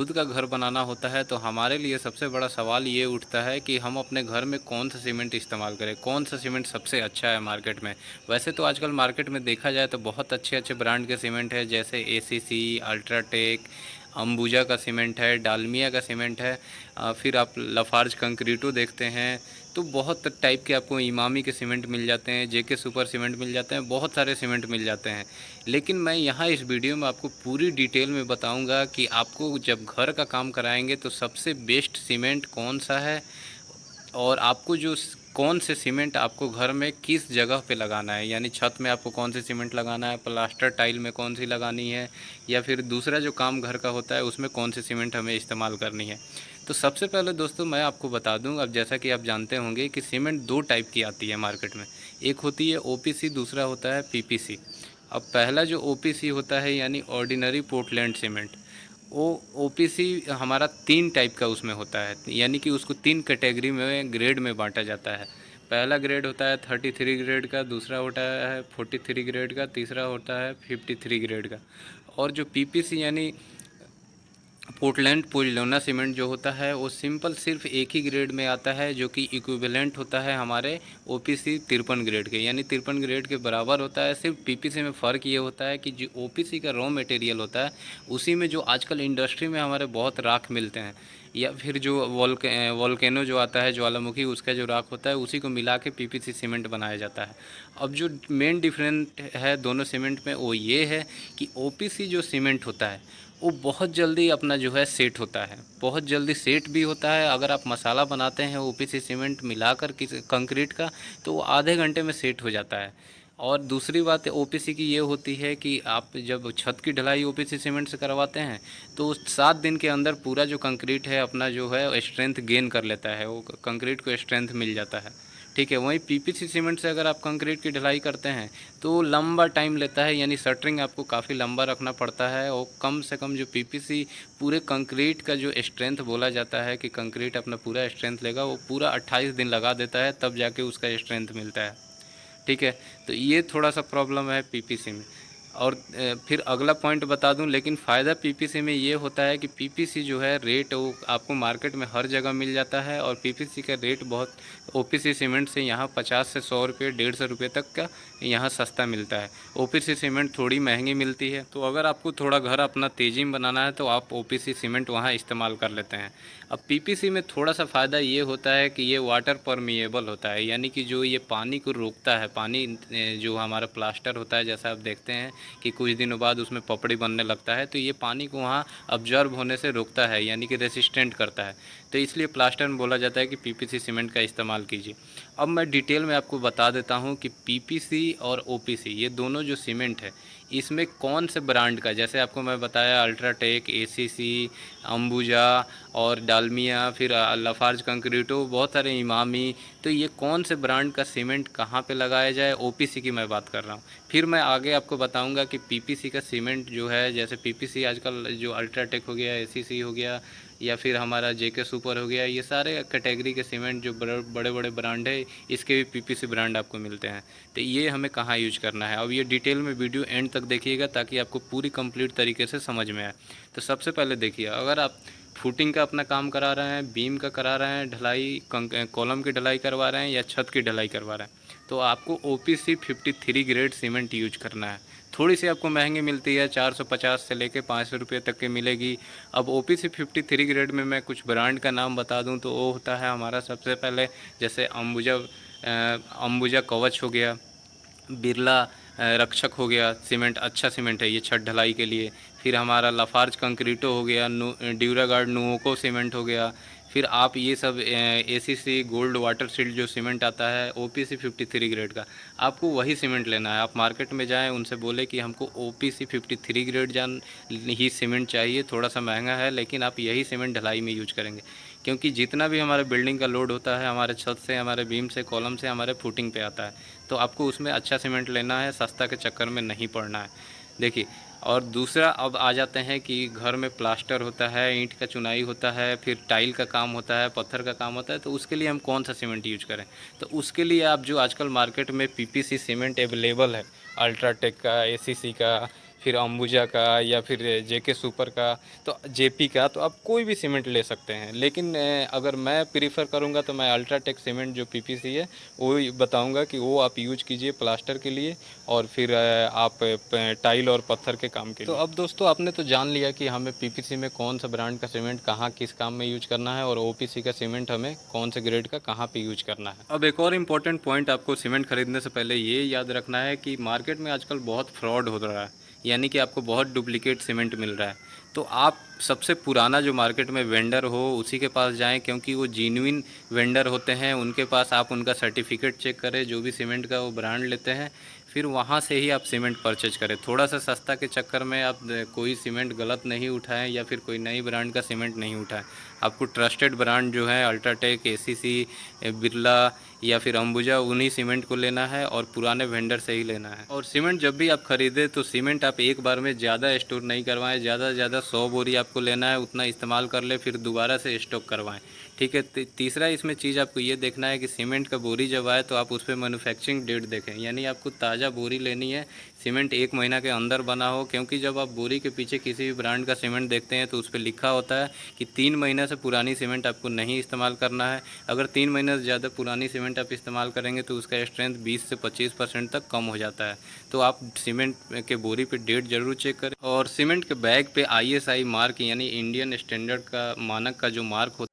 खुद का घर बनाना होता है तो हमारे लिए सबसे बड़ा सवाल ये उठता है कि हम अपने घर में कौन सा सीमेंट इस्तेमाल करें, कौन सा सीमेंट सबसे अच्छा है मार्केट में। वैसे तो आजकल मार्केट में देखा जाए तो बहुत अच्छे अच्छे ब्रांड के सीमेंट है, जैसे एसीसी, अल्ट्राटेक, अंबुजा का सीमेंट है, डालमिया का सीमेंट है। फिर आप लाफार्ज कंक्रीटो देखते हैं, तो बहुत टाइप के आपको इमामी के सीमेंट मिल जाते हैं, जेके सुपर सीमेंट मिल जाते हैं, बहुत सारे सीमेंट मिल जाते हैं। लेकिन मैं यहाँ इस वीडियो में आपको पूरी डिटेल में बताऊंगा कि आपको जब घर का काम कराएंगे तो सबसे बेस्ट सीमेंट कौन सा है, और आपको जो कौन से सीमेंट आपको घर में किस जगह पे लगाना है, यानी छत में आपको कौन से सीमेंट लगाना है, प्लास्टर टाइल में कौन सी लगानी है, या फिर दूसरा जो काम घर का होता है उसमें कौन से सीमेंट हमें इस्तेमाल करनी है। तो सबसे पहले दोस्तों मैं आपको बता दूं, अब जैसा कि आप जानते होंगे कि सीमेंट दो टाइप की आती है मार्केट में। एक होती है ओपीसी, दूसरा होता है पीपीसी। अब पहला जो ओपीसी होता है यानी ऑर्डिनरी पोर्टलैंड सीमेंट, वो ओपीसी हमारा 3 टाइप का उसमें होता है, यानी कि उसको 3 कैटेगरी में ग्रेड में बांटा जाता है। पहला ग्रेड होता है 33 ग्रेड का, दूसरा होता है 43 ग्रेड का, तीसरा होता है 53 ग्रेड का। और जो पीपीसी यानी पोर्टलैंड पोज़ोलाना सीमेंट जो होता है वो सिंपल सिर्फ एक ही ग्रेड में आता है, जो कि इक्विवेलेंट होता है हमारे ओपीसी 53 ग्रेड के, यानी 53 ग्रेड के बराबर होता है। सिर्फ पीपीसी में फ़र्क ये होता है कि जो ओपीसी का रॉ मटेरियल होता है उसी में जो आजकल इंडस्ट्री में हमारे बहुत राख मिलते हैं, या फिर जो वोल्केनो जो आता है ज्वालामुखी, उसका जो राख होता है उसी को मिला के पीपीसी सीमेंट बनाया जाता है। अब जो मेन डिफरेंट है दोनों सीमेंट में वो ये है कि ओपीसी जो सीमेंट होता है वो बहुत जल्दी अपना जो है सेट होता है, बहुत जल्दी सेट भी होता है। अगर आप मसाला बनाते हैं ओपीसी सीमेंट मिलाकर किसी कंक्रीट का तो वो आधे घंटे में सेट हो जाता है। और दूसरी बात ओपीसी की ये होती है कि आप जब छत की ढलाई ओपीसी सीमेंट से करवाते हैं तो 7 दिन के अंदर पूरा जो कंक्रीट है अपना जो है स्ट्रेंथ गेन कर लेता है, वो कंक्रीट को स्ट्रेंथ मिल जाता है। ठीक है, वहीं पीपीसी सीमेंट से अगर आप कंक्रीट की ढलाई करते हैं तो लंबा टाइम लेता है, यानी शटरिंग आपको काफ़ी लंबा रखना पड़ता है। और कम से कम जो पीपीसी पूरे कंक्रीट का जो स्ट्रेंथ बोला जाता है कि कंक्रीट अपना पूरा स्ट्रेंथ लेगा, वो पूरा 28 दिन लगा देता है, तब जाके उसका स्ट्रेंथ मिलता है। ठीक है, तो ये थोड़ा सा प्रॉब्लम है पीपीसी में। और फिर अगला पॉइंट बता दूं, लेकिन फ़ायदा पीपीसी में ये होता है कि पीपीसी जो है रेट वो आपको मार्केट में हर जगह मिल जाता है, और पीपीसी का रेट बहुत ओपीसी सीमेंट से यहाँ 50 से 100 रुपये, 150 रुपये तक का यहाँ सस्ता मिलता है। ओपीसी सीमेंट थोड़ी महंगी मिलती है, तो अगर आपको थोड़ा घर अपना तेज़ी में बनाना है तो आप ओपीसी सीमेंट वहाँ इस्तेमाल कर लेते हैं। अब पीपीसी में थोड़ा सा फ़ायदा ये होता है कि ये वाटर परमिएबल होता है, यानी कि जो ये पानी को रोकता है, पानी जो हमारा प्लास्टर होता है जैसा आप देखते हैं कि कुछ दिनों बाद उसमें पपड़ी बनने लगता है, तो ये पानी को वहाँ अब्जॉर्ब होने से रोकता है, यानी कि रेसिस्टेंट करता है। तो इसलिए प्लास्टर में बोला जाता है कि पीपीसी सीमेंट का इस्तेमाल कीजिए। अब मैं डिटेल में आपको बता देता हूँ कि पीपीसी और ओपीसी ये दोनों जो सीमेंट है इसमें कौन से ब्रांड का, जैसे आपको मैं बताया अल्ट्राटेक, एसीसी, अंबुजा और डालमिया, फिर लाफार्ज कंक्रीटो, बहुत सारे इमामी, तो ये कौन से ब्रांड का सीमेंट कहाँ पे लगाया जाए, ओपीसी की मैं बात कर रहा हूँ। फिर मैं आगे आपको बताऊंगा कि पीपीसी का सीमेंट जो है, जैसे पीपीसी आजकल जो अल्ट्राटेक हो गया, एसीसी हो गया, या फिर हमारा जेके सुपर हो गया, ये सारे कैटेगरी के सीमेंट जो बड़े बड़े ब्रांड है इसके भी पीपीसी ब्रांड आपको मिलते हैं। तो ये हमें कहाँ यूज करना है, अब ये डिटेल में वीडियो एंड तक देखिएगा ताकि आपको पूरी कंप्लीट तरीके से समझ में आए। तो सबसे पहले देखिए, अगर आप फुटिंग का अपना काम करा रहे हैं, बीम का करा रहे हैं ढलाई, कॉलम की ढलाई करवा रहे हैं या छत की ढलाई करवा रहे हैं, तो आपको ओपीसी 53 ग्रेड सीमेंट यूज करना है। थोड़ी सी आपको महंगी मिलती है, 450 से लेके 500 रुपये तक की मिलेगी। अब ओपीसी 53 ग्रेड में मैं कुछ ब्रांड का नाम बता दूं तो वो होता है हमारा सबसे पहले, जैसे अंबुजा कवच हो गया, बिरला रक्षक हो गया, सीमेंट अच्छा सीमेंट है ये छत ढलाई के लिए। फिर हमारा लाफार्ज कंक्रीटो हो गया, ड्यूरागार्ड नुओको सीमेंट हो गया। फिर आप ये सब एसीसी गोल्ड वाटर सील्ड जो सीमेंट आता है ओपीसी 53 ग्रेड का, आपको वही सीमेंट लेना है। आप मार्केट में जाएं, उनसे बोले कि हमको ओपीसी 53 ग्रेड ही सीमेंट चाहिए, थोड़ा सा महंगा है लेकिन आप यही सीमेंट ढलाई में यूज करेंगे, क्योंकि जितना भी हमारे बिल्डिंग का लोड होता है हमारे छत से, हमारे बीम से, कॉलम से, हमारे फुटिंग पे आता है, तो आपको उसमें अच्छा सीमेंट लेना है, सस्ता के चक्कर में नहीं पड़ना है। देखिए, और दूसरा अब आ जाते हैं कि घर में प्लास्टर होता है, ईंट का चुनाई होता है, फिर टाइल का काम होता है, पत्थर का काम होता है, तो उसके लिए हम कौन सा सीमेंट यूज करें। तो उसके लिए आप जो आजकल मार्केट में पीपीसी सीमेंट अवेलेबल है, अल्ट्राटेक का, एसीसी का, फिर अंबुजा का या फिर जेके सुपर का, तो जेपी का, तो आप कोई भी सीमेंट ले सकते हैं। लेकिन अगर मैं प्रीफर करूँगा तो मैं अल्ट्राटेक सीमेंट जो पीपीसी है वो ही बताऊँगा कि वो आप यूज कीजिए प्लास्टर के लिए, और फिर आप टाइल और पत्थर के काम के लिए। तो अब दोस्तों आपने तो जान लिया कि हमें पीपीसी में कौन सा ब्रांड का सीमेंट कहाँ किस काम में यूज करना है, और ओपीसी का सीमेंट हमें कौन से ग्रेड का कहाँ पे यूज करना है। अब एक और इम्पोर्टेंट पॉइंट आपको सीमेंट खरीदने से पहले ये याद रखना है कि मार्केट में आजकल बहुत फ्रॉड हो रहा है, यानी कि आपको बहुत डुप्लीकेट सीमेंट मिल रहा है। तो आप सबसे पुराना जो मार्केट में वेंडर हो उसी के पास जाएं, क्योंकि वो जेन्युइन वेंडर होते हैं। उनके पास आप उनका सर्टिफिकेट चेक करें, जो भी सीमेंट का वो ब्रांड लेते हैं, फिर वहाँ से ही आप सीमेंट परचेज करें। थोड़ा सा सस्ता के चक्कर में आप कोई सीमेंट गलत नहीं उठाएं या फिर कोई नई ब्रांड का सीमेंट नहीं उठाएं। आपको ट्रस्टेड ब्रांड जो है अल्ट्राटेक, एसीसी, बिरला या फिर अंबुजा, उन्हीं सीमेंट को लेना है और पुराने वेंडर से ही लेना है। और सीमेंट जब भी आप खरीदें तो सीमेंट आप एक बार में ज़्यादा स्टोर नहीं करवाएं। ज़्यादा से ज़्यादा 100 बोरी आपको लेना है, उतना इस्तेमाल कर ले, फिर दोबारा से स्टॉक करवाएं। ठीक है। तीसरा इसमें चीज़ आपको ये देखना है कि सीमेंट का बोरी जब आए तो आप उस पर मैन्युफैक्चरिंग डेट देखें, यानी आपको ताज़ा बोरी लेनी है, सीमेंट 1 महीना के अंदर बना हो। क्योंकि जब आप बोरी के पीछे किसी भी ब्रांड का सीमेंट देखते हैं तो उस पर लिखा होता है कि 3 महीने से पुरानी सीमेंट आपको नहीं इस्तेमाल करना है। अगर 3 महीने से ज़्यादा पुरानी सीमेंट आप इस्तेमाल करेंगे तो उसका स्ट्रेंथ 20 से 25% तक कम हो जाता है। तो आप सीमेंट के बोरी पे डेट जरूर चेक करें। और सीमेंट के बैग पे आईएसआई मार्क, यानी इंडियन स्टैंडर्ड का मानक का जो मार्क होता है